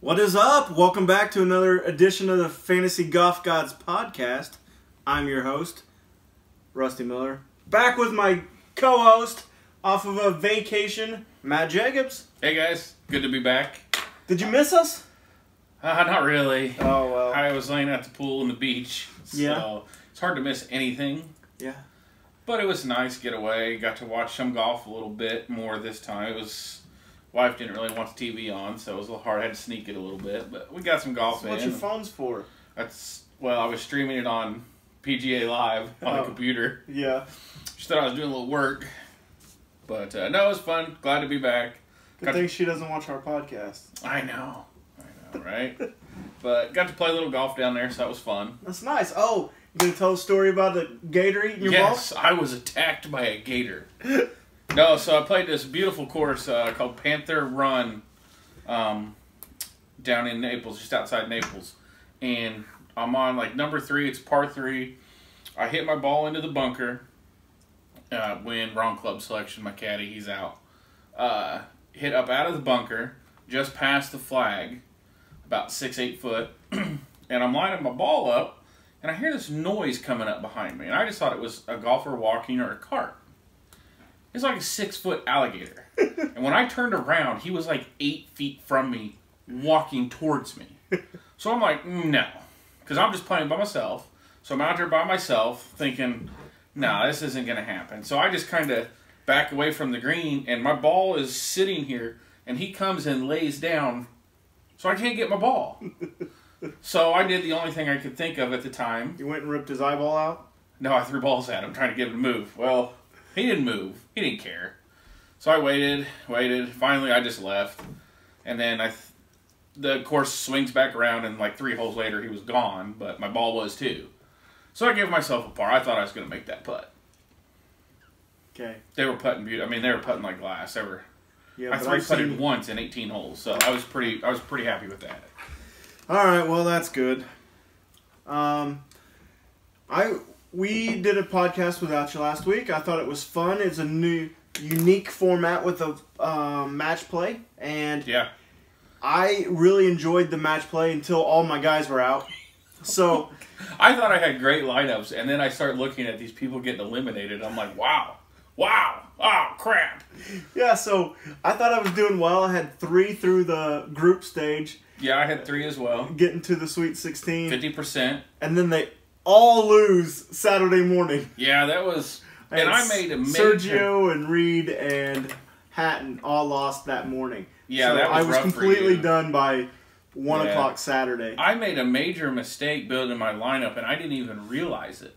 What is up? Welcome back to another edition of the Fantasy Golf Gods podcast. I'm your host, Rusty Miller. Back with my co-host off of a vacation, Matt Jacobs. Hey guys, good to be back. Did you miss us? Not really. Oh, well. I was laying at the pool and the beach, so it's hard to miss anything. Yeah. But it was nice getaway. Got to watch some golf a little bit more this time. Wife didn't really want the TV on, so it was a little hard. I had to sneak it a little bit, but we got some golf in. What's your phone's for? I was streaming it on PGA Live on the computer. Yeah. She thought I was doing a little work. But no, it was fun. Glad to be back. Good thing she doesn't watch our podcast. I know, right? But got to play a little golf down there, so that was fun. That's nice. Oh, you gonna tell a story about the gator eating your ball? Yes, I was attacked by a gator. No, so I played this beautiful course called Panther Run down in Naples, just outside Naples. And I'm on like number 3, it's par 3. I hit my ball into the bunker. Wrong club selection, my caddy, he's out. Hit up out of the bunker, just past the flag, about 6-8 foot. And I'm lining my ball up, and I hear this noise coming up behind me. And I just thought it was a golfer walking or a cart. It's like a 6-foot alligator. And when I turned around, he was like 8 feet from me, walking towards me. So I'm like, no. Because I'm just playing by myself. So I'm out there by myself thinking, no, this isn't going to happen. So I just kind of back away from the green, and my ball is sitting here, and he comes and lays down, so I can't get my ball. So I did the only thing I could think of at the time. You went and ripped his eyeball out? No, I threw balls at him, trying to get him to move. Well, he didn't move. He didn't care. So I waited. Finally, I just left. And then the course swings back around, and like 3 holes later, he was gone, but my ball was too. So I gave myself a par. I thought I was going to make that putt. Okay. They were putting beautiful. I mean, they were putting like glass. I 3-putted once in 18 holes, so I was pretty happy with that. All right, well that's good. We did a podcast without you last week. I thought it was fun. It's a new, unique format with a match play, and yeah, I really enjoyed the match play until all my guys were out. So I thought I had great lineups, and then I started looking at these people getting eliminated. I'm like, wow, oh crap. Yeah, so I thought I was doing well. I had 3 through the group stage. Yeah, I had 3 as well. Getting to the Sweet 16. 50%. And then they all lose Saturday morning. Yeah, that was... And I made a major... Sergio and Reed and Hatton all lost that morning. Yeah, so that was rough for you. I was completely done by 1 o'clock Saturday. I made a major mistake building my lineup, and I didn't even realize it.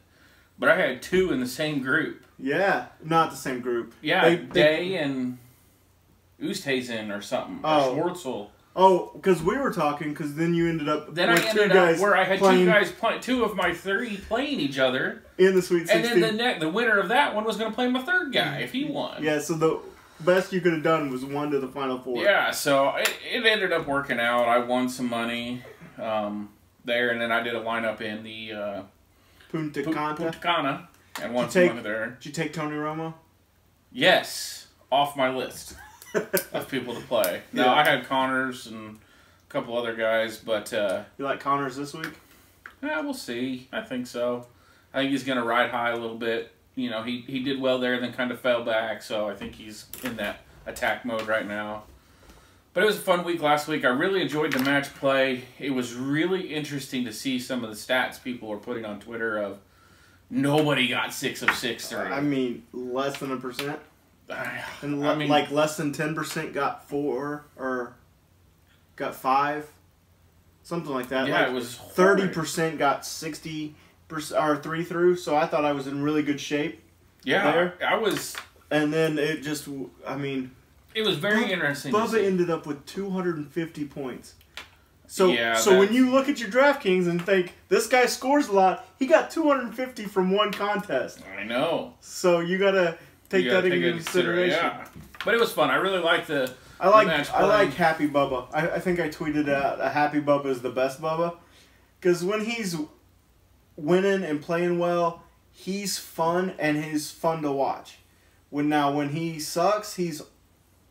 But I had 2 in the same group. Yeah, not the same group. Yeah, Day and Oosthuizen or something. Oh. Or Schwartzel. Oh, because we were talking, because then you ended up Then I ended up where I had 2 guys playing, 2 of my 3 playing each other. In the Sweet 16. And then the winner of that one was going to play my 3rd guy if he won. Yeah, so the best you could have done was 1 to the Final 4. Yeah, so it ended up working out. I won some money there, and then I did a lineup in the Punta Cana and won some money there. Did you take Tony Romo? Yes, off my list of people to play. No, I had Connors and a couple other guys, but... You like Connors this week? Yeah, we'll see. I think so. I think he's going to ride high a little bit. You know, he did well there, then kind of fell back, so I think he's in that attack mode right now. But it was a fun week last week. I really enjoyed the match play. It was really interesting to see some of the stats people were putting on Twitter of nobody got 6 of 6 through. I mean, less than 1%? And I mean, like less than 10% got 4 or got 5, something like that. Yeah, like it was 30% got 60% or 3 through. So I thought I was in really good shape. Yeah, there. I was. And then it just, I mean, it was very interesting. Bubba ended up with 250 points. So yeah, so when you look at your DraftKings and think this guy scores a lot, he got 250 from 1 contest. I know. So you gotta take that into consideration. Yeah. But it was fun. I really liked the match play. I like Happy Bubba. I think I tweeted out a Happy Bubba is the best Bubba. Because when he's winning and playing well, he's fun and he's fun to watch. When he sucks, he's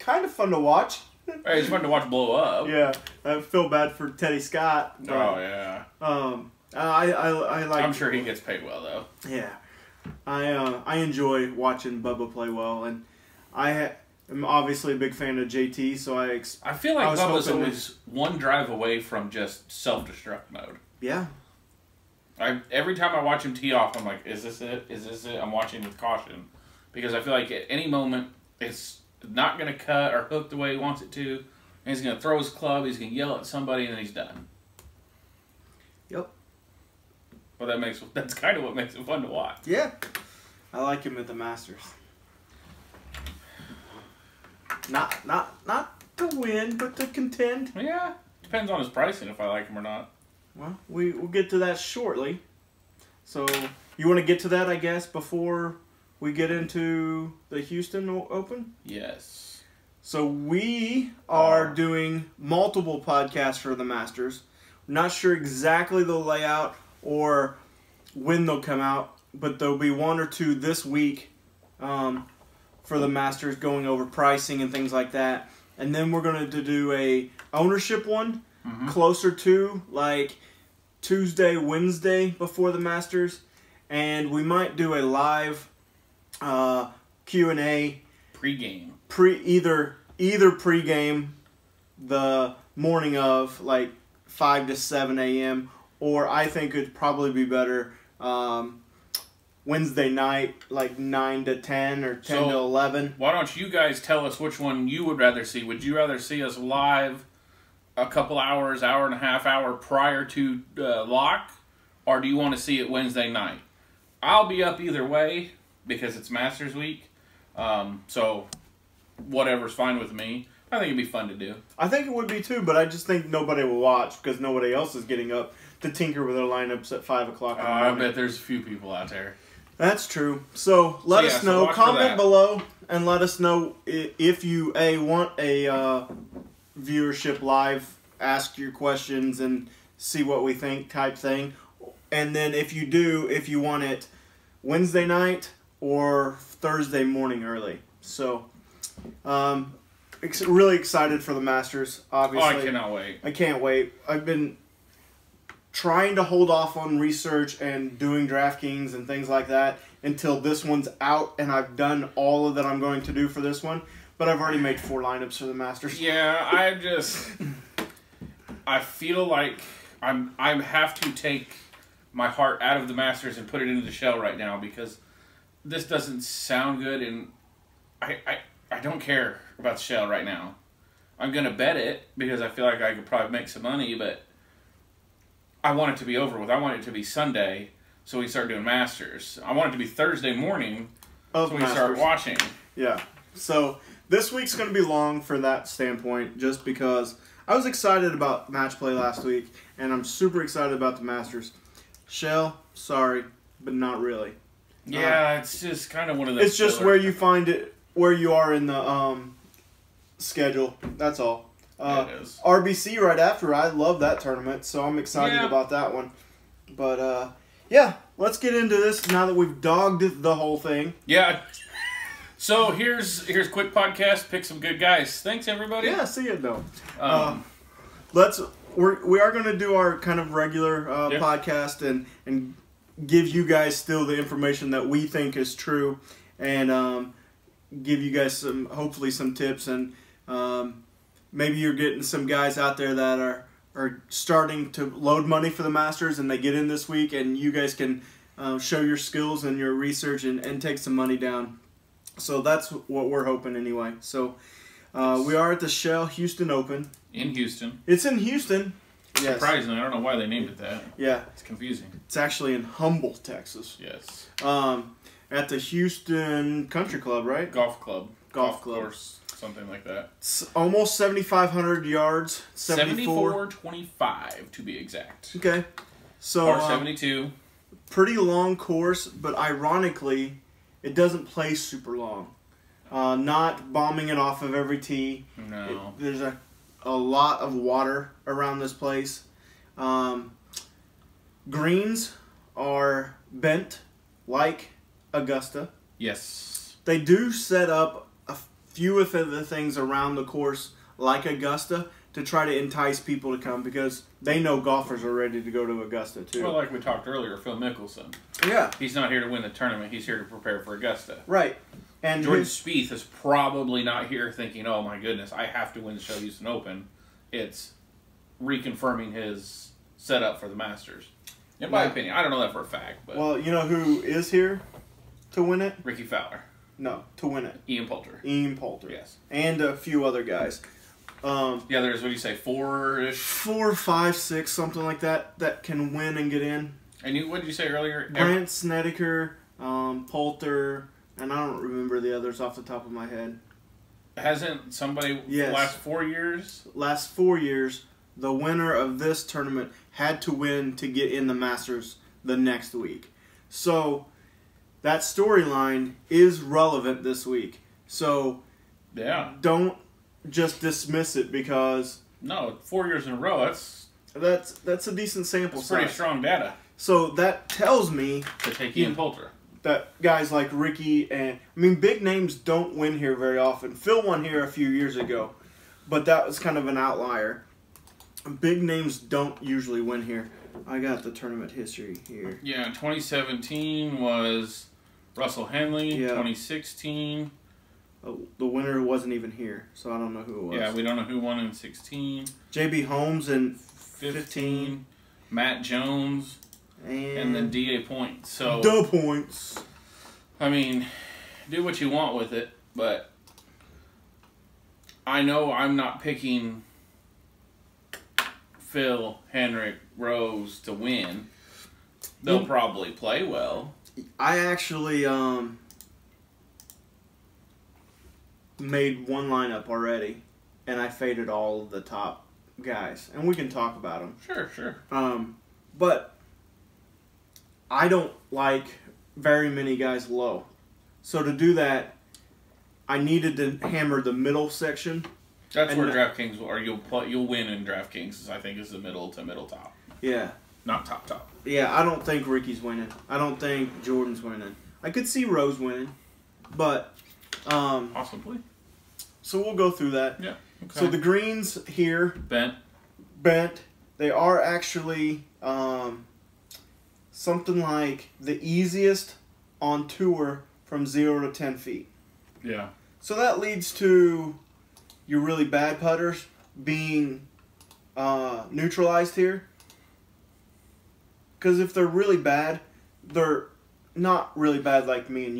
kind of fun to watch. Hey, it's fun to watch blow up. Yeah, I feel bad for Teddy Scott. But, Oh yeah. I like. I'm sure he gets paid well though. Yeah, I enjoy watching Bubba play well, and am obviously a big fan of JT. So I feel like Bubba's always one drive away from just self-destruct mode. Yeah. Every time I watch him tee off, I'm like, is this it? Is this it? I'm watching with caution. Because I feel like at any moment, it's not going to cut or hook the way he wants it to. And he's going to throw his club, he's going to yell at somebody, and then he's done. Yep. Well, that's kind of what makes it fun to watch. Yeah. I like him at the Masters. Not to win, but to contend. Yeah. Depends on his pricing if I like him or not. Well, we'll get to that shortly. So, you want to get to that, I guess, before we get into the Houston Open? Yes. So, we are doing multiple podcasts for the Masters. Not sure exactly the layout or when they'll come out, but there'll be one or two this week for the Masters, going over pricing and things like that. And then we're going to do a ownership one. Mm-hmm. Closer to like Tuesday, Wednesday before the Masters, and we might do a live Q&A pre-game. Either pre-game the morning of like 5 to 7 a.m. or I think it'd probably be better Wednesday night like 9 to 10 or 10 to 11. Why don't you guys tell us which one you would rather see? Would you rather see us live a couple hours, hour and a half, hour prior to lock, or do you want to see it Wednesday night? I'll be up either way because it's Masters week, so whatever's fine with me. I think it'd be fun to do. I think it would be too, but I just think nobody will watch because nobody else is getting up to tinker with their lineups at 5 o'clock in the morning. I bet there's a few people out there. That's true. So let us know. Comment below and let us know if you want a viewership live, ask your questions and see what we think type thing. And then if you want it Wednesday night or Thursday morning early. So really excited for the Masters, obviously. Oh, I cannot wait. I can't wait. I've been trying to hold off on research and doing DraftKings and things like that until this one's out and I've done all of that I'm going to do for this one. But I've already made 4 lineups for the Masters. Yeah, I feel like I have to take my heart out of the Masters and put it into the shell right now because this doesn't sound good and I don't care about the shell right now. I'm going to bet it because I feel like I could probably make some money, but I want it to be over with. I want it to be Sunday so we start doing Masters. I want it to be Thursday morning so we start watching. Yeah. So this week's going to be long for that standpoint just because I was excited about match play last week and I'm super excited about the Masters. Shell, sorry, but not really. Yeah, it's just kind of one of those. It's just where you find it, where you are in the schedule. That's all. It is. RBC right after. I love that tournament, so I'm excited about that one. But yeah, let's get into this now that we've dogged the whole thing. Yeah. So here's quick podcast. Pick some good guys. Thanks everybody. Yeah, see you though. We are going to do our kind of regular podcast and give you guys still the information that we think is true and give you guys hopefully some tips and maybe you're getting some guys out there that are starting to load money for the Masters and they get in this week and you guys can show your skills and your research and take some money down. So that's what we're hoping anyway. So we are at the Shell Houston Open. In Houston. It's in Houston. Yes. Surprisingly, I don't know why they named it that. Yeah. It's confusing. It's actually in Humboldt, Texas. Yes. At the Houston Country Club, right? Golf club. Golf club. Course, something like that. It's almost 7,500 yards. 74.25 to be exact. Okay. So Par 72. Pretty long course, but ironically, it doesn't play super long. Not bombing it off of every tee. No. There's a lot of water around this place. Greens are bent like Augusta. Yes. They do set up a few of the things around the course like Augusta to try to entice people to come because they know golfers are ready to go to Augusta too. Well, like we talked earlier, Phil Mickelson. Yeah. He's not here to win the tournament. He's here to prepare for Augusta. Right. And Jordan Spieth is probably not here thinking, oh my goodness, I have to win the Shell Houston Open. It's reconfirming his setup for the Masters. In my opinion. I don't know that for a fact. But well, you know who is here to win it? Ricky Fowler. No, to win it. Ian Poulter. Ian Poulter. Yes. And a few other guys. Yeah, there's, what do you say, 4-ish? 4, 5, 6, something like that, that can win and get in. And what did you say earlier? Grant Snedeker, Poulter, and I don't remember the others off the top of my head. Hasn't somebody Yes. last 4 years? Last 4 years, the winner of this tournament had to win to get in the Masters the next week. So that storyline is relevant this week. So Yeah. don't just dismiss it because No, 4 years in a row, that's a decent sample that's pretty size. strong data So that tells me to take Ian Poulter. that guys like Ricky and big names don't win here very often. Phil won here a few years ago, but that was kind of an outlier. Big names don't usually win here. I got the tournament history here. Yeah, 2017 was Russell Henley. Yeah. 2016. The winner wasn't even here, so I don't know who it was. Yeah, we don't know who won in 16. JB Holmes in 15. Matt Jones. And then DA Points. So the points. I mean, do what you want with it, but I know I'm not picking Phil, Henrik, Rose to win. They'll probably play well. I actually made one lineup already, and I faded all of the top guys, and we can talk about them. Sure. But I don't like very many guys low. So to do that, I needed to hammer the middle section. That's where DraftKings will, or you'll win in DraftKings. I think is the middle to middle top. Yeah. Not top. Yeah, I don't think Ricky's winning. I don't think Jordan's winning. I could see Rose winning, but Possibly. So we'll go through that. Yeah. Okay. So the greens here bent. They are actually something like the easiest on tour from 0 to 10 feet. Yeah. So that leads to your really bad putters being neutralized here. Because if they're really bad, they're not really bad like me and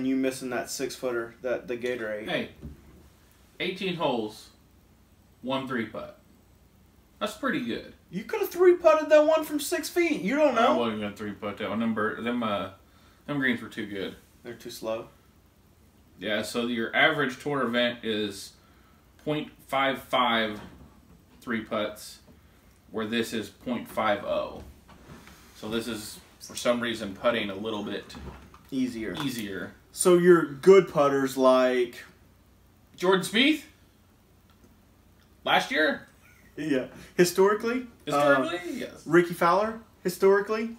you missing that 6-footer, the Gatorade. Hey, 18 holes, 1 3-putt. That's pretty good. You could have 3-putted that one from 6 feet. You don't know. I wasn't going to 3-putt that one. Them greens were too good. They're too slow. Yeah, so your average tour event is 0.55 3-putts, where this is 0.50. So this is, for some reason, putting a little bit easier. So your good putters like Jordan Spieth? Last year? Yeah. Historically, yes. Ricky Fowler, historically.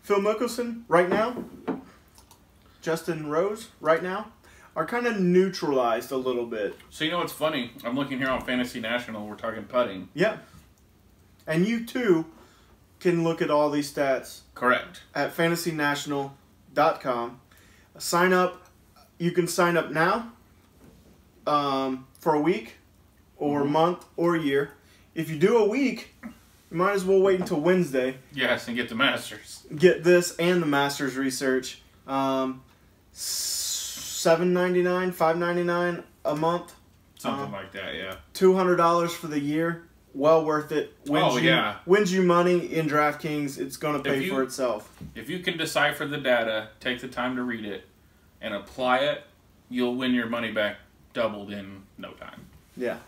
Phil Mickelson, right now. Justin Rose, right now. Are kind of neutralized a little bit. So you know what's funny? I'm looking here on Fantasy National. We're talking putting. Yeah. And you, too, can look at all these stats. Correct. At fantasynational.com. Sign up. You can sign up now for a week or a month or a year. If you do a week, you might as well wait until Wednesday. Yes, and get the Masters. Get this and the Masters research. $7.99, $5.99 a month. Something like that, yeah. $200 for the year. Well worth it. Wins you money in DraftKings. It's going to pay for itself. If you can decipher the data, take the time to read it, and apply it, you'll win your money back doubled in no time. Yeah.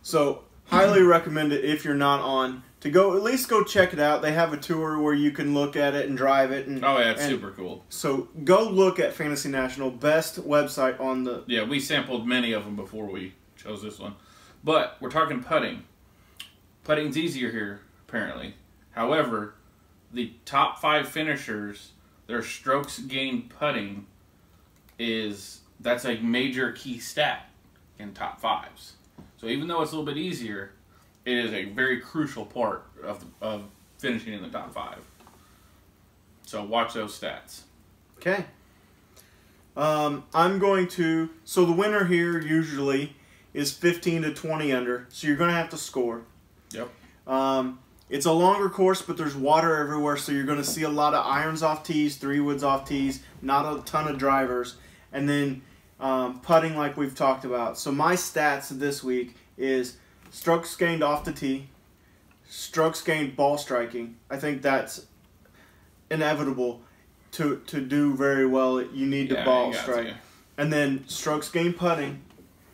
So, highly recommend it if you're not on. To go, at least go check it out. They have a tour where you can look at it and drive it. And, it's super cool. So, go look at Fantasy National. Best website on the... Yeah, we sampled many of them before we chose this one. But, we're talking putting. Putting's easier here, apparently. However, the top 5 finishers, their strokes gained putting that's a major key stat in top 5s. So even though it's a little bit easier, it is a very crucial part of finishing in the top 5. So watch those stats. Okay. I'm going to... So the winner here usually is 15 to 20 under. So you're going to have to score. Yep. It's a longer course, but there's water everywhere, so you're going to see a lot of irons off tees, 3-woods off tees, not a ton of drivers, and then putting like we've talked about. So my stats this week is strokes gained off the tee, strokes gained ball striking. I think that's inevitable to do very well. You need to ball strike. And then strokes gained putting,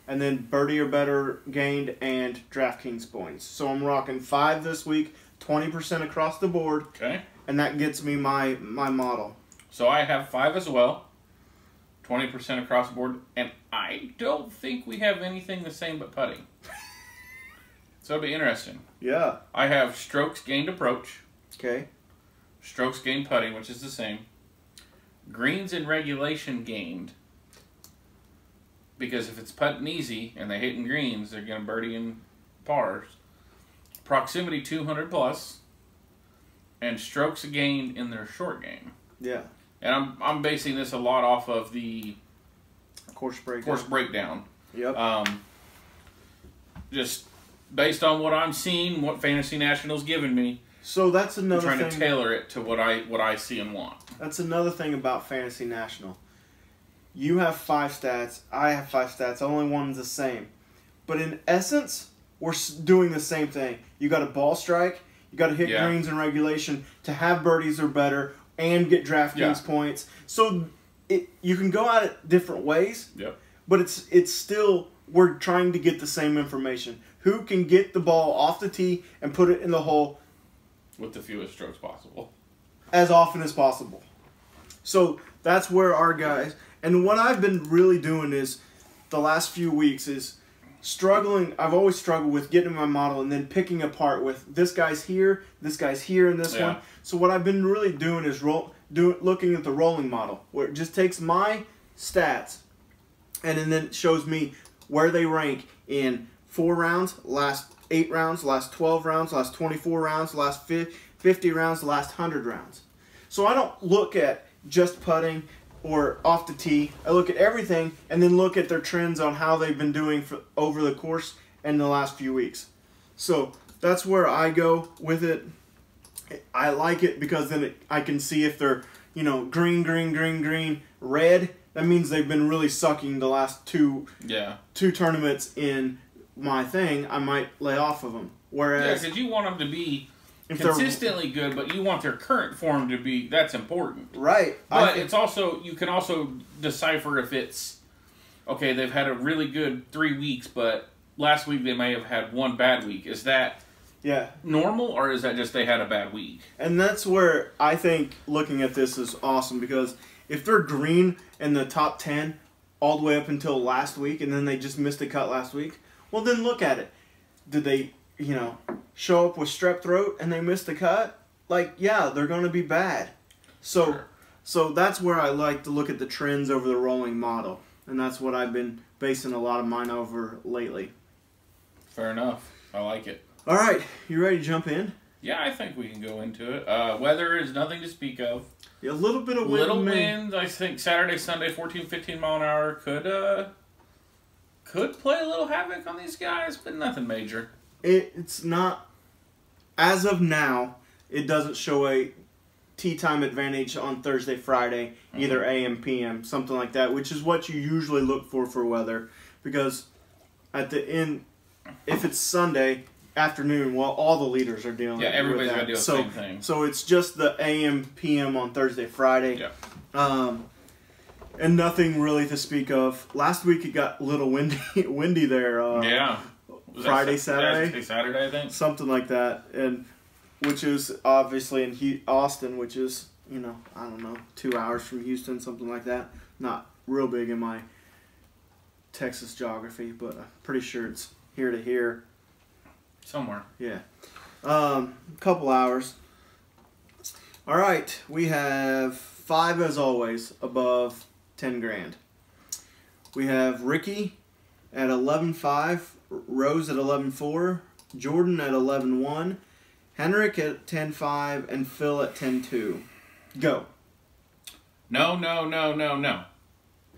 and then birdie or better gained, and DraftKings points. So I'm rocking 5 this week, 20% across the board. Okay. And that gets me my model. So I have 5 as well, 20% across the board, and I don't think we have anything the same but putting. So it'll be interesting. Yeah. I have strokes gained approach. Okay. Strokes gained putting, which is the same. Greens in regulation gained. Because if it's putting easy and they hitting greens, they're going to birdie in pars. Proximity 200 plus. And strokes gained in their short game. Yeah. And I'm basing this a lot off of the course breakdown. Yep. Just based on what I'm seeing, what Fantasy National's given me. So that's another I'm trying thing. to tailor it to what I see and want. That's another thing about Fantasy National. You have 5 stats. I have 5 stats. Only one's the same. But in essence, we're doing the same thing. You got to ball strike. You got to hit greens in regulation to have birdies or better and get DraftKings points. So you can go at it different ways. Yep. But it's still, we're trying to get the same information. Who can get the ball off the tee and put it in the hole with the fewest strokes possible, as often as possible. So that's where our guys... And what I've been really doing is, the last few weeks, is struggling. I've always struggled with getting my model and then picking apart with this guy's here, and this one. So what I've been really doing is looking at the rolling model, where it just takes my stats and then it shows me where they rank in 4 rounds, last 8 rounds, last 12 rounds, last 24 rounds, last 50 rounds, last 100 rounds. So I don't look at just putting or off the tee. I look at everything and then look at their trends on how they've been doing over the course and the last few weeks. So that's where I go with it. I like it because then I can see if they're, green, red. That means they've been really sucking the last two tournaments in my thing. I might lay off of them. Whereas, because you want them to be consistently good, but you want their current form to be, that's important. Right. But it's also, you can also decipher if it's, okay, they've had a really good 3 weeks, but last week they may have had 1 bad week. Is that normal, or is that just they had a bad week? And that's where I think looking at this is awesome, because if they're green in the top 10 all the way up until last week, and then they just missed a cut last week, well, then look at it. Did they, show up with strep throat and they missed the cut? They're going to be bad. So that's where I like to look at the trends over the rolling model. And that's what I've been basing a lot of mine over lately. Fair enough. I like it. All right. You ready to jump in? Yeah, I think we can go into it. Weather is nothing to speak of. Yeah, a little bit of wind. Little wind. I think Saturday, Sunday, 14, 15 mile an hour could play a little havoc on these guys, but nothing major. It's not, as of now, it doesn't show a tee time advantage on Thursday, Friday, either AM, PM, something like that, which is what you usually look for weather. Because at the end, if it's Sunday afternoon, well, all the leaders are dealing with that. Yeah, everybody's going to do the same thing. So it's just the AM, PM on Thursday, Friday. Yeah. And nothing really to speak of. Last week it got a little windy there. Friday, Saturday, I think. Something like that. And which is obviously in Austin, which is, I don't know, 2 hours from Houston, something like that. Not real big in my Texas geography, but I'm pretty sure it's here to here. Somewhere. Yeah. Couple hours. All right. We have 5, as always, above 10 grand. We have Ricky at 11.5, Rose at 11.4, Jordan at 11.1, Henrik at 10.5, and Phil at 10.2. Go. No.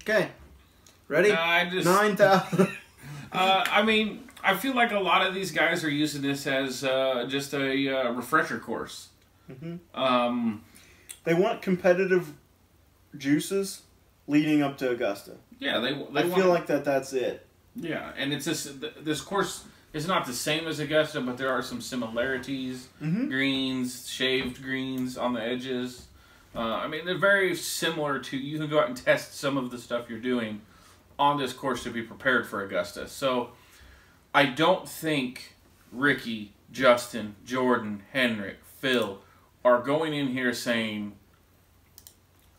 Okay. Ready? No, I just 9,000. I mean, I feel like a lot of these guys are using this as just a refresher course. Mm-hmm. They want competitive juices leading up to Augusta. Yeah, I feel like that's it. Yeah, and it's just this course is not the same as Augusta, but there are some similarities. Mm-hmm. Greens, shaved greens on the edges. I mean, they're very similar to. You can go out and test some of the stuff you're doing on this course to be prepared for Augusta. So, I don't think Ricky, Justin, Jordan, Henrik, Phil are going in here saying,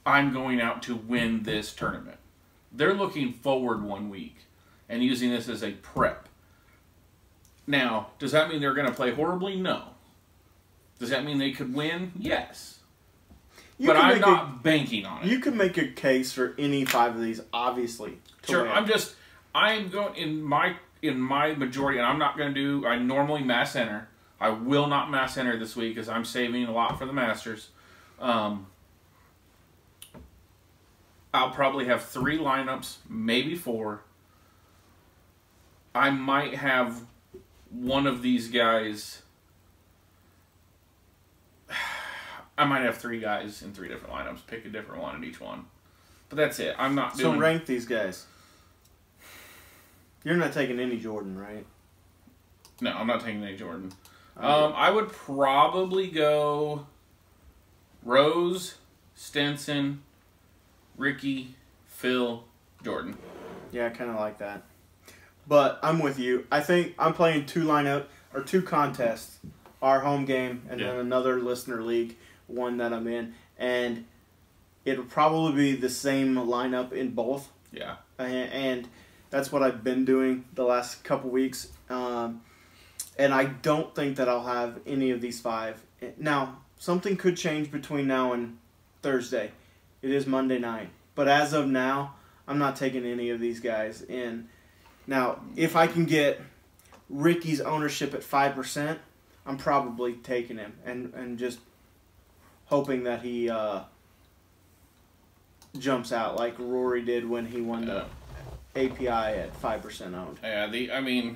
I'm going out to win this tournament. They're looking forward 1 week and using this as a prep. Now, does that mean they're going to play horribly? No. Does that mean they could win? Yes. But I'm not banking on it. You can make a case for any 5 of these, obviously. Sure, win. I'm going in my majority, and I'm not going to do. I normally mass enter. I will not mass enter this week because I'm saving a lot for the Masters. I'll probably have 3 lineups, maybe 4. I might have one of these guys. I might have 3 guys in 3 different lineups. Pick a different one in each one. But that's it. I'm not doing... So rank these guys. You're not taking any Jordan, right? No, I'm not taking any Jordan. I would probably go Rose, Stenson, Ricky, Phil, Jordan. Yeah, I kind of like that. But I'm with you. I think I'm playing 2 contests. Our home game and then another listener league, one that I'm in. And it'll probably be the same lineup in both. Yeah. And that's what I've been doing the last couple weeks. And I don't think that I'll have any of these 5. Now, something could change between now and Thursday. It is Monday night. But as of now, I'm not taking any of these guys in. Now, if I can get Ricky's ownership at 5%, I'm probably taking him and just hoping that he jumps out like Rory did when he won the API at 5% owned. Yeah,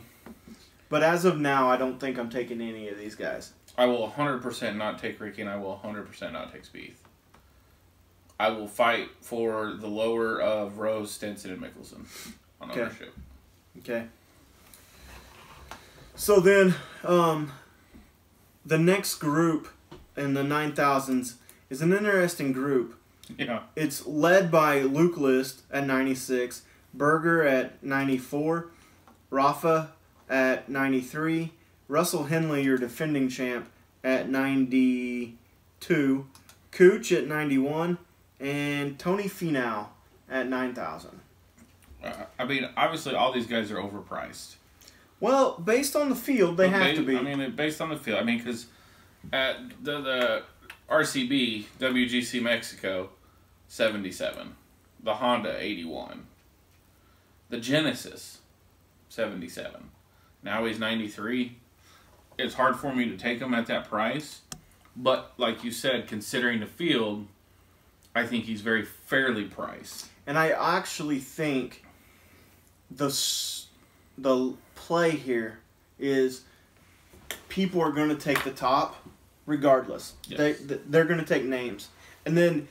But as of now, I don't think I'm taking any of these guys. I will 100% not take Ricky, and I will 100% not take Spieth. I will fight for the lower of Rose, Stenson, and Mickelson on ownership. Okay. So then, the next group in the 9,000s is an interesting group. Yeah. It's led by Luke List at 96, Berger at 94, Rafa at 93, Russell Henley, your defending champ, at 92, Cooch at 91, and Tony Finau at 9,000. Obviously, all these guys are overpriced. Well, based on the field, they have to be. Based on the field. Because at the RCB, WGC Mexico, 77. The Honda, 81. The Genesis, 77. Now he's 93. It's hard for me to take him at that price. But, like you said, considering the field, I think he's very fairly priced. And I actually think the play here is people are going to take the top regardless. Yes. They're going to take names. And then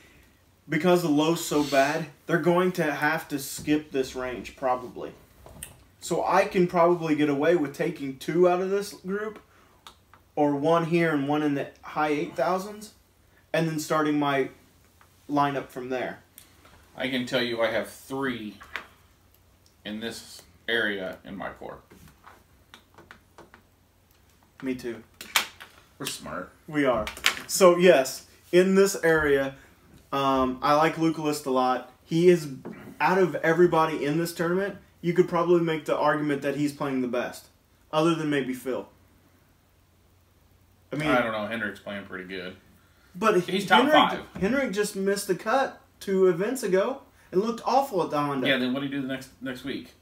because the low's so bad, they're going to have to skip this range probably. So I can probably get away with taking 2 out of this group or 1 here and 1 in the high 8,000s and then starting my lineup from there. I can tell you I have 3 in this area in my core. Me too. We're smart. We are. So, yes, in this area, I like Luke List a lot. He is, out of everybody in this tournament, you could probably make the argument that he's playing the best, other than maybe Phil. I don't know. Henrik's playing pretty good. But he's top 5. Henrik just missed the cut 2 events ago and looked awful at the Honda. Yeah, then what do you do the next week?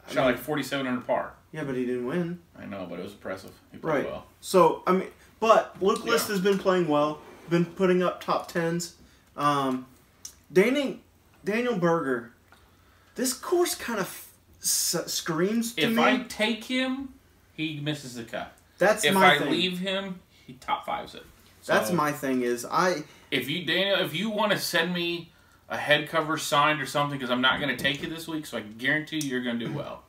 Shot like 47 under par. Yeah, but he didn't win. I know, but it was impressive. He played well. So, I mean, but Luke List has been playing well, been putting up top 10s. Daniel Berger, this course kind of screams to me. If I take him, he misses the cut. That's if my I thing. leave him, he top fives it. So, that's my thing is if you want to send me a head cover signed or something, because I'm not going to take you this week, so I guarantee you're going to do well.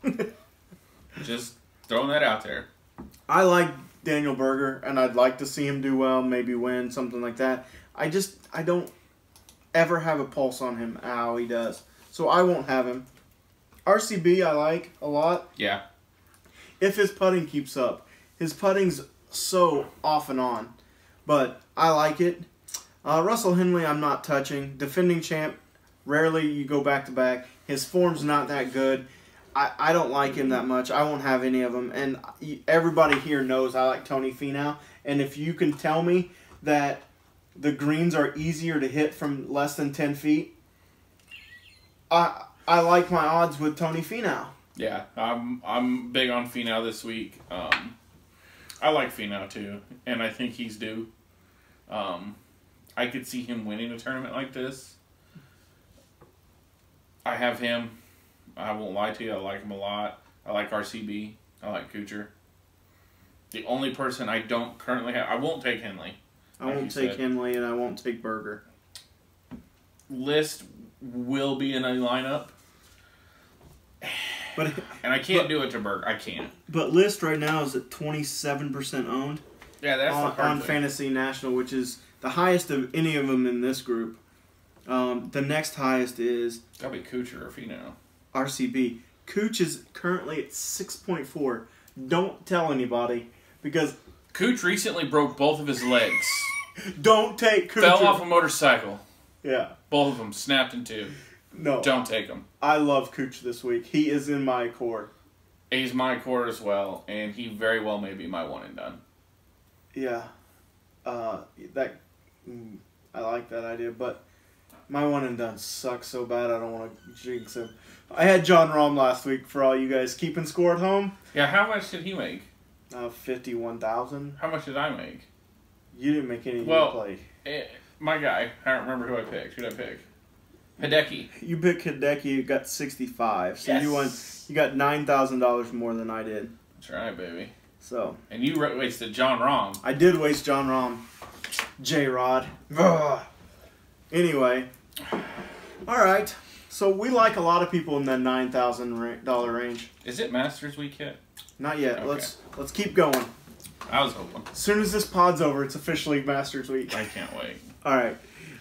Just throwing that out there. I like Daniel Berger, and I'd like to see him do well, maybe win, something like that. I don't ever have a pulse on him how he does. So I won't have him. RCB I like a lot. Yeah. If his putting keeps up. His putting's so off and on. But I like it. Russell Henley I'm not touching. Defending champ, rarely you go back-to-back. His form's not that good. I don't like him that much. I won't have any of them. And everybody here knows I like Tony Finau. And if you can tell me that the greens are easier to hit from less than 10 feet, I like my odds with Tony Finau. Yeah, I'm big on Finau this week. I like Finau too, and I think he's due. I could see him winning a tournament like this. I have him. I won't lie to you. I like him a lot. I like RCB. I like Kuchar. The only person I don't currently have, I won't take Henley. I won't take Henley, and I won't take Berger. List will be in a lineup. And I can't do it to Berger. I can't. But List right now is at 27% owned. Yeah, that's on Fantasy National, which is the highest of any of them in this group. The next highest is gotta be Kuchar or Finau. RCB. Cooch is currently at 6.4. Don't tell anybody because Cooch recently broke both of his legs. Don't take Cooch. Fell off a motorcycle. Yeah. Both of them snapped in two. No. Don't take him. I love Cooch this week. He is in my core. He's my core as well, and he very well may be my one and done. Yeah. I like that idea, but my one and done sucks so bad I don't want to jinx him. I had John Rahm last week for all you guys keeping score at home. Yeah, how much did he make? 51,000. How much did I make? You didn't make any play. My guy. I don't remember who I picked. Who did I pick? Hideki. You picked Hideki. You got 65. So yes. You got $9,000 more than I did. That's right, baby. So. And you wasted John Rahm. I did waste John Rahm. J-Rod. Anyway. All right. So we like a lot of people in that $9,000 range. Is it Masters week yet? Not yet. Okay. Let's keep going. I was hoping. As soon as this pod's over, it's officially Masters week. I can't wait. All right.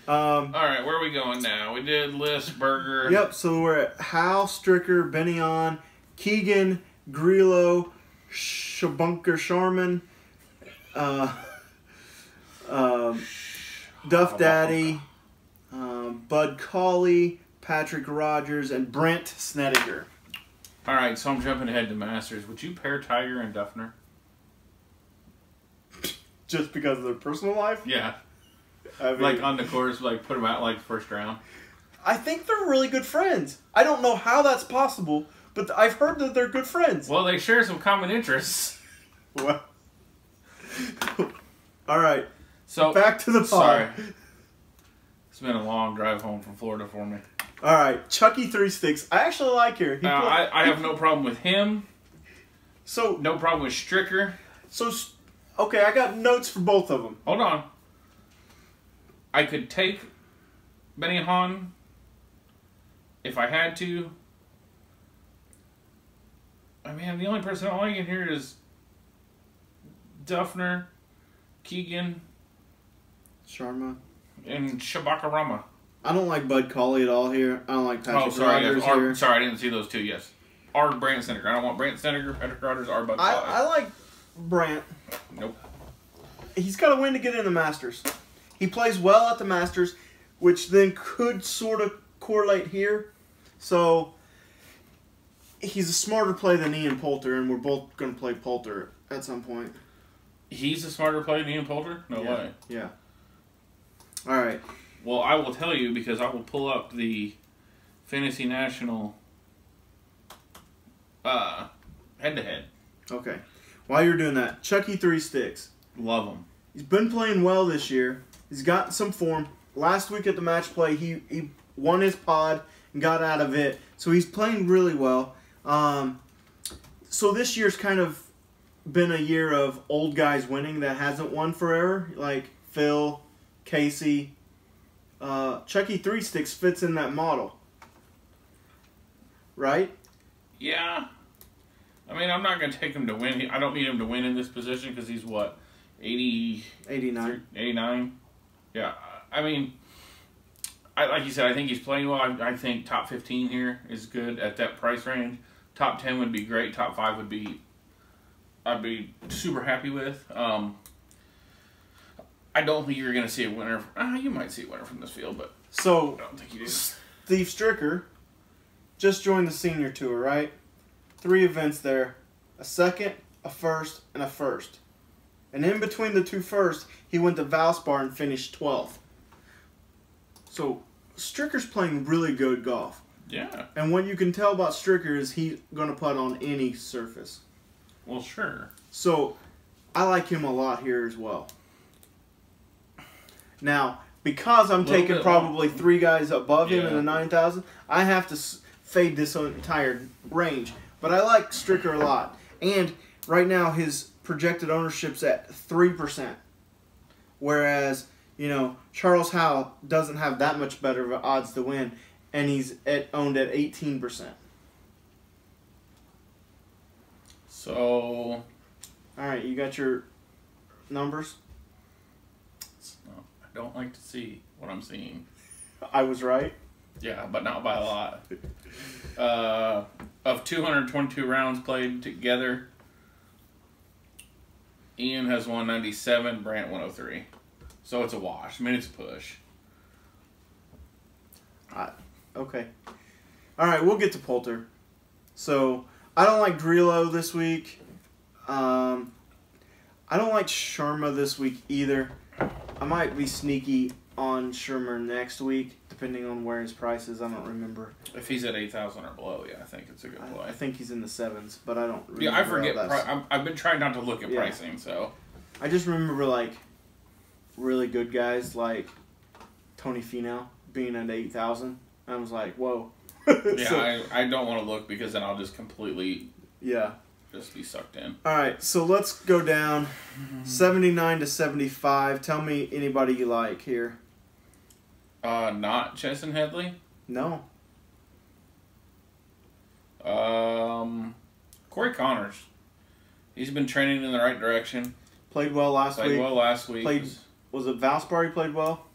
All right, where are we going now? We did List, Berger. Yep. So we're at Hal, Stricker, Benyon, Keegan, Grillo, Shabunker, Sharman, Duff Daddy, Bud Cauley, Patrick Rogers, and Brent Snedeker. All right, so I'm jumping ahead to Masters. Would you pair Tiger and Duffner? Just because of their personal life? Yeah. I mean, like on the course, like put them out like first round. I think they're really good friends. I don't know how that's possible, but I've heard that they're good friends. Well, they share some common interests. Well, all right. So back to the pod. Sorry. It's been a long drive home from Florida for me. All right, Chucky Three Sticks. I actually like her. I have no problem with him. So no problem with Stricker. So okay, I got notes for both of them. Hold on. I could take Benny Hahn if I had to. I mean, the only person I like in here is Duffner, Keegan, Sharma, and Shabakarama. I don't like Bud Cauley at all here. I don't like Patrick Rogers here. Sorry, I didn't see those two, yes. Or Brant Snedeker. I don't want Brant Snedeker, Patrick Rogers, or Bud Cauley. I like Brant. Nope. He's got to win to get in the Masters. He plays well at the Masters, which then could sort of correlate here. So, he's a smarter play than Ian Poulter, and we're both going to play Poulter at some point. He's a smarter play than Ian Poulter? No way. Yeah. All right. Well, I will tell you because I will pull up the Fantasy National Head to head. Okay. While you're doing that, Chucky 3 Sticks. Love him. He's been playing well this year. He's got some form. Last week at the match play, he won his pod and got out of it. So he's playing really well. So this year's kind of been a year of old guys winning that hasn't won forever, like Phil, Casey. Chucky 3 Sticks fits in that model. Right? Yeah. I mean, I'm not going to take him to win. I don't need him to win in this position because he's, what, 89. 89? Yeah. I mean, like you said, I think he's playing well. I think top 15 here is good at that price range. Top 10 would be great. Top 5 would be, I'd be super happy with. I don't think you're going to see a winner. You might see a winner from this field, but so I don't think you do. Steve Stricker just joined the senior tour, right? 3 events there. A second, a first, and a first. And in between the 2 firsts, he went to Valspar and finished 12th. So Stricker's playing really good golf. Yeah. And what you can tell about Stricker is he's going to putt on any surface. Well, sure. So I like him a lot here as well. Now, because I'm taking probably 3 guys above him in the 9,000, I have to fade this entire range. But I like Stricker a lot. And right now his projected ownership's at 3%. Whereas, you know, Charles Howell doesn't have that much better of odds to win. And he's owned at 18%. So... Alright, you got your numbers? I don't like to see what I'm seeing. I was right. Yeah, but not by a lot. Of 222 rounds played together, Ian has 197, Brant 103. So it's a wash. I mean, it's a push. Okay. Alright, we'll get to Poulter. So, I don't like Drilo this week. I don't like Sharma this week either. I might be sneaky on Shermer next week, depending on where his price is. I don't remember. If he's at 8,000 or below, yeah, I think it's a good play. I think he's in the 7s, but I don't remember. Yeah, I forget. I've been trying not to look at pricing, so. I just remember, like, really good guys like Tony Finau being at 8,000. I was like, whoa. Yeah, so, I don't want to look because then I'll just completely just be sucked in. All right, so let's go down 79 to 75. Tell me anybody you like here. Not Chesson Headley? No. Corey Connors. He's been training in the right direction. Played well last week. Was it Valspar he played well?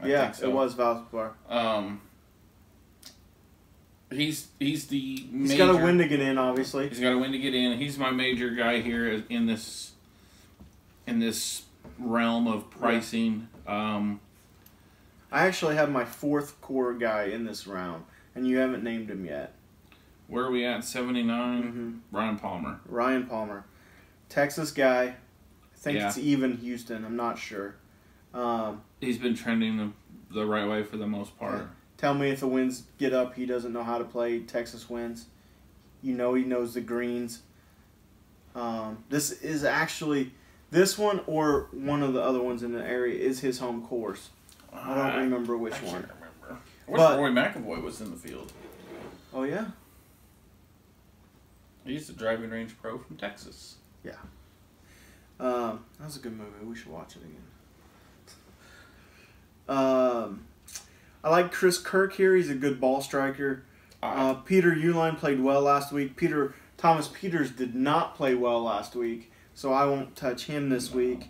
I think so. It was Valspar. He's the major. He's got a win to get in, obviously. He's got a win to get in. He's my major guy here in this realm of pricing. I actually have my 4th core guy in this round, and you haven't named him yet. Where are we at? 79? Ryan Palmer. Ryan Palmer. Texas guy. I think it's even Houston. I'm not sure. He's been trending the right way for the most part. Yeah. Tell me if the winds get up, he doesn't know how to play Texas winds. You know he knows the greens. This is actually, this one or one of the other ones in the area is his home course. I don't remember which one. I wish Roy McAvoy was in the field. Oh, yeah? He's the driving range pro from Texas. Yeah. That was a good movie. We should watch it again. I like Chris Kirk here. He's a good ball striker. Peter Uline played well last week. Thomas Peters did not play well last week, so I won't touch him this week.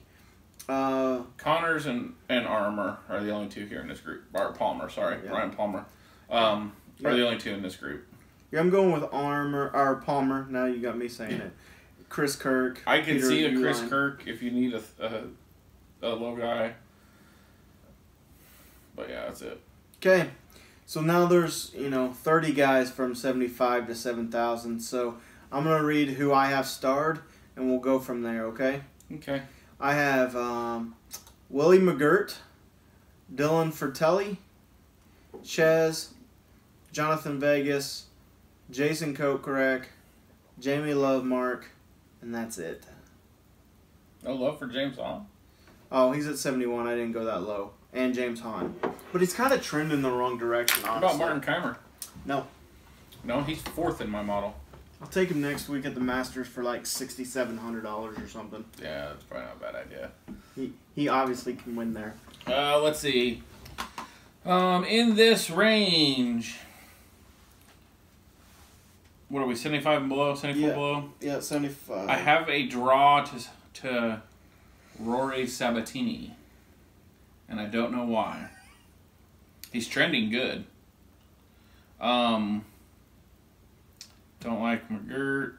Connors and Armour are the only 2 here in this group. Or Palmer, sorry. Yeah. Ryan Palmer. Are the only 2 in this group. Yeah, I'm going with Palmer. Now you got me saying it. Chris Kirk. I can see a Chris Kirk if you need a low guy. But yeah, that's it. Okay, so now there's 30 guys from 75 to 7,000. So I'm gonna read who I have starred, and we'll go from there. Okay. Okay. I have Willie McGirt, Dylan Fertelli, Ches, Jonathan Vegas, Jason Kokrak, Jamie Love, Mark, and that's it. No love for James Hahn? Oh, he's at 71. I didn't go that low. And James Hahn. But he's kind of trending the wrong direction, honestly. What about Martin Keimer? No. No, he's 4th in my model. I'll take him next week at the Masters for like $6,700 or something. Yeah, that's probably not a bad idea. He obviously can win there. Let's see. In this range, what are we, 75 and below, 74 below? Yeah, 75. I have a draw to Rory Sabatini, and I don't know why. He's trending good. Don't like McGirt.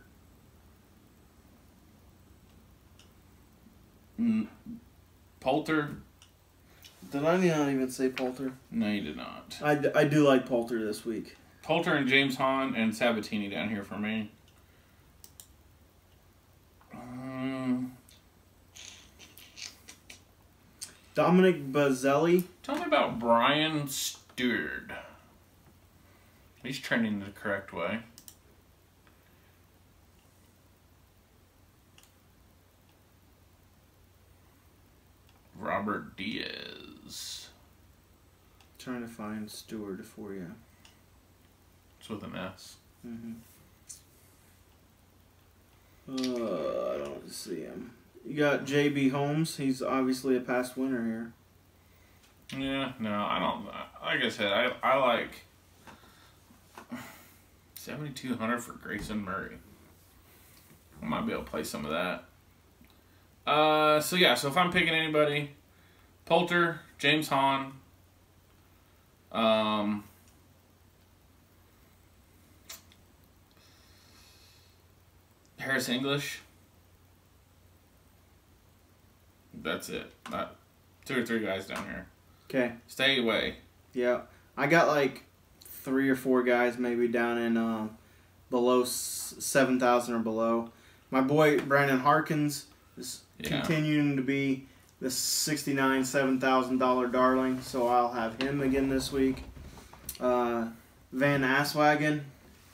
Poulter. Did I not even say Poulter? No, you did not. I do like Poulter this week. Poulter and James Hahn and Sabatini down here for me. Dominic Bazzelli. Tell me about Brian Stewart. He's trending the correct way. Robert Diaz. Trying to find Stewart for you. It's with an S. I don't see him. You got J.B. Holmes. He's obviously a past winner here. Yeah, no, I don't. Like I said, I like 7,200 for Grayson Murray. I might be able to play some of that. So if I'm picking anybody, Poulter, James Hahn, Harris English. That's it. Not 2 or 3 guys down here. Okay. Stay away. Yeah. I got like 3 or 4 guys maybe down in below 7,000 or below. My boy Brandon Harkins is continuing to be the $69,000, $7,000 darling, so I'll have him again this week. Van Aswagen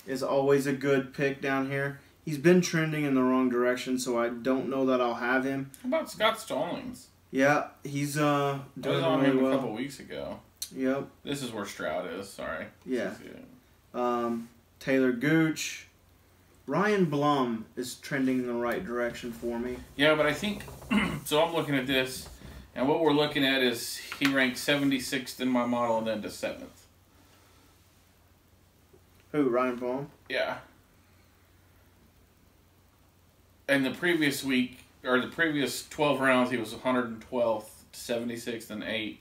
is always a good pick down here. He's been trending in the wrong direction, so I don't know that I'll have him. How about Scott Stallings? Yeah, he's doing I was on really him well. a couple weeks ago. Yep. This is where Stroud is. Sorry. Yeah. Taylor Gooch. Ryan Blum is trending in the right direction for me. Yeah, but I think so. I'm looking at this, and what we're looking at is he ranked 76th in my model and then to 7th. Who, Ryan Blum? Yeah. And the previous week, or the previous 12 rounds, he was 112th, 76th, and 8.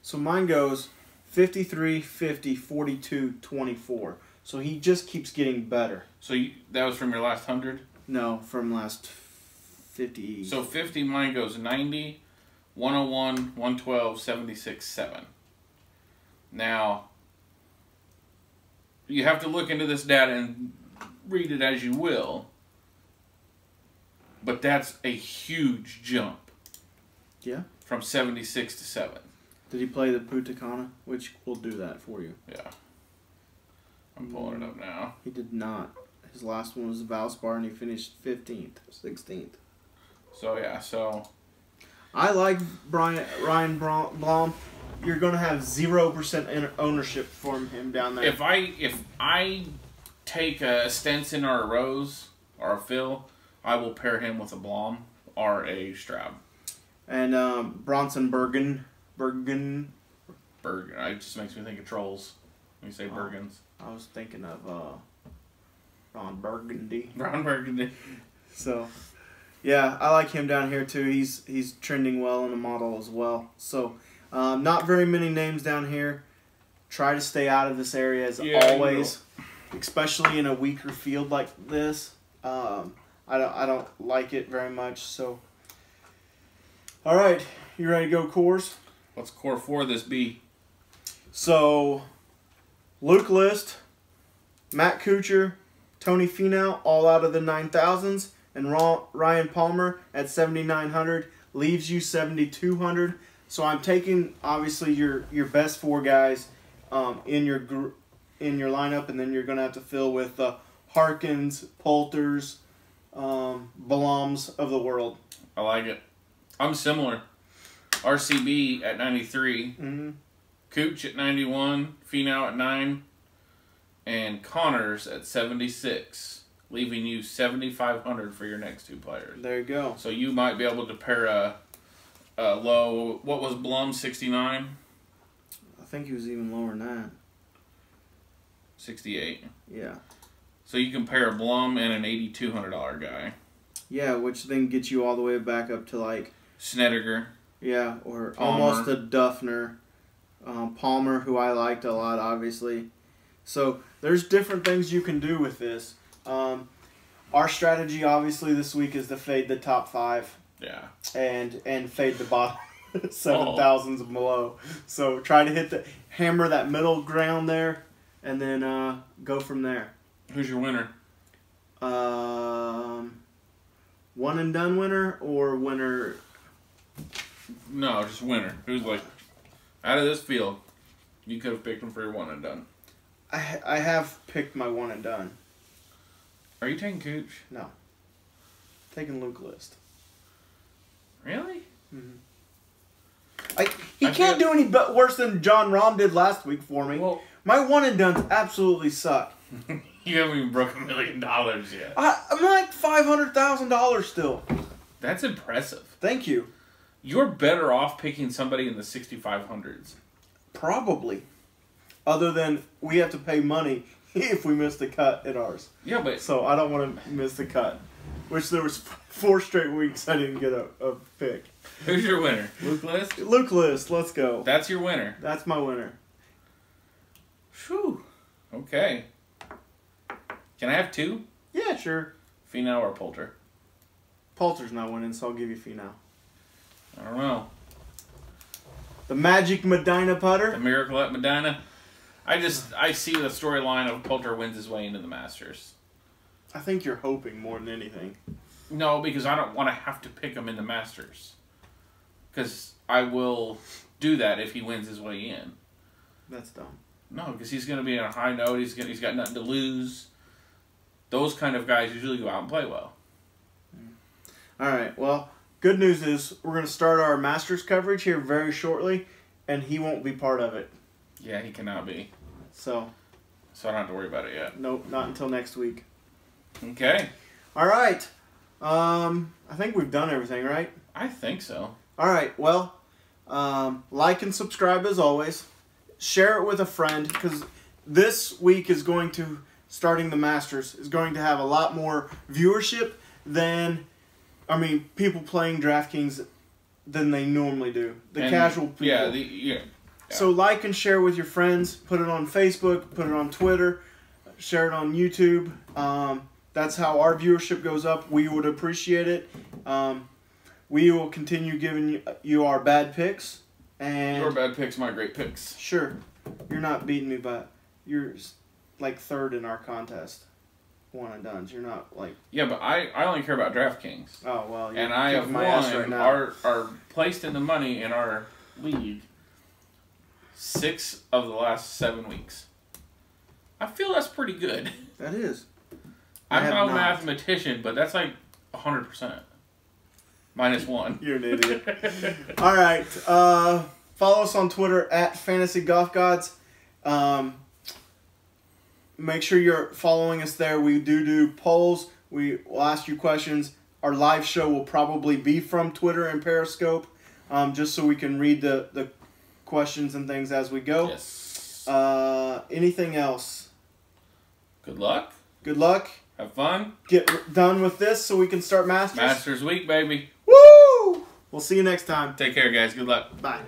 So mine goes 53, 50, 42, 24. So he just keeps getting better. So that was from your last 100? No, from last 50. So 50, mine goes 90, 101, 112, 76, 7. Now, you have to look into this data and read it as you will. But that's a huge jump. Yeah. From 76 to 7. Did he play the Putacana? Which will do that for you. Yeah. I'm pulling it up now. He did not. His last one was the Valspar, and he finished 15th, 16th. So. I like Ryan Blum. You're going to have 0% ownership from him down there. If I take a Stenson or a Rose or a Phil, I will pair him with a Blom or a Stroud. And Bronson Bergen. Bergen. It just makes me think of Trolls when you say Bergens. I was thinking of Ron Burgundy. Ron Burgundy. So, yeah, I like him down here too. He's trending well in the model as well. So, not very many names down here. Try to stay out of this area as always, especially in a weaker field like this. I don't like it very much. So, all right, you ready to go cores? What's core 4 this be? So, Luke List, Matt Kuchar, Tony Finau, all out of the 9,000s, and Ryan Palmer at 7,900 leaves you 7,200. So I'm taking obviously your best 4 guys in your lineup, and then you're gonna have to fill with Harkins, Poulters, Blums of the world. I like it. I'm similar. RCB at 93. Mm-hmm. Cooch at 91. Finau at 9. And Connors at 76. Leaving you 7,500 for your next two players. There you go. So you might be able to pair a low... What was Blum, 69? I think he was even lower than that. 68. Yeah. So you can pair a Blum and an $8,200 guy. Yeah, which then gets you all the way back up to like... Snedeker. Yeah, or Palmer. almost a Duffner. Palmer, who I liked a lot, obviously. So there's different things you can do with this. Our strategy, obviously, this week is to fade the top 5. Yeah. And fade the bottom 7,000s and below. So try to hammer that middle ground there, and then go from there. Who's your winner? One and done winner or winner? No, just winner. Who's like, out of this field, you could have picked him for your one and done. I have picked my one and done. Are you taking Cooch? No. Taking Luke List. Really? Mm-hmm. He can't do any worse than John Rahm did last week for me. Well, my one and dones absolutely suck. You haven't even broke $1 million yet. I'm like $500,000 still. That's impressive. Thank you. You're better off picking somebody in the 6,500s. Probably. Other than we have to pay money if we miss the cut at ours. Yeah, but... So I don't want to miss the cut. Which there was 4 straight weeks I didn't get a pick. Who's your winner? Luke List? Luke List, let's go. That's your winner. That's my winner. Whew. Okay. Can I have 2? Yeah, sure. Finau or Poulter? Poulter's not winning, so I'll give you Finau. I don't know. The Magic Medina putter? The Miracle at Medina? I see the storyline of Poulter wins his way into the Masters. I think you're hoping more than anything. No, because I don't want to have to pick him in the Masters. Because I will do that if he wins his way in. That's dumb. No, because he's going to be on a high note. He's got nothing to lose. Those kind of guys usually go out and play well. All right, well, good news is we're going to start our Masters coverage here very shortly, and he won't be part of it. Yeah, he cannot be. So I don't have to worry about it yet. Nope, not until next week. Okay. All right. I think we've done everything, right? I think so. All right, well, like and subscribe as always. Share it with a friend, because this week is going to, starting the Masters, is going to have a lot more viewership than, people playing DraftKings than they normally do. The casual people. Yeah. So like and share with your friends. Put it on Facebook. Put it on Twitter. Share it on YouTube. That's how our viewership goes up. We would appreciate it. We will continue giving you our bad picks. And your bad picks, my great picks. Sure. You're not beating me, but you're like 3rd in our contest. One and dones. You're not like... Yeah, but I only care about DraftKings. Oh, well. And I have won right now. Our placed in the money in our league 6 of the last 7 weeks. I feel that's pretty good. That is. I'm not a mathematician, but that's like 100%. -1. You're an idiot. All right. Follow us on Twitter at Fantasy Golf Gods. Make sure you're following us there. We do polls. We will ask you questions. Our live show will probably be from Twitter and Periscope, just so we can read the questions and things as we go. Yes. Anything else? Good luck. Good luck. Have fun. Get done with this so we can start Masters. Masters week, baby. Woo! We'll see you next time. Take care, guys. Good luck. Bye.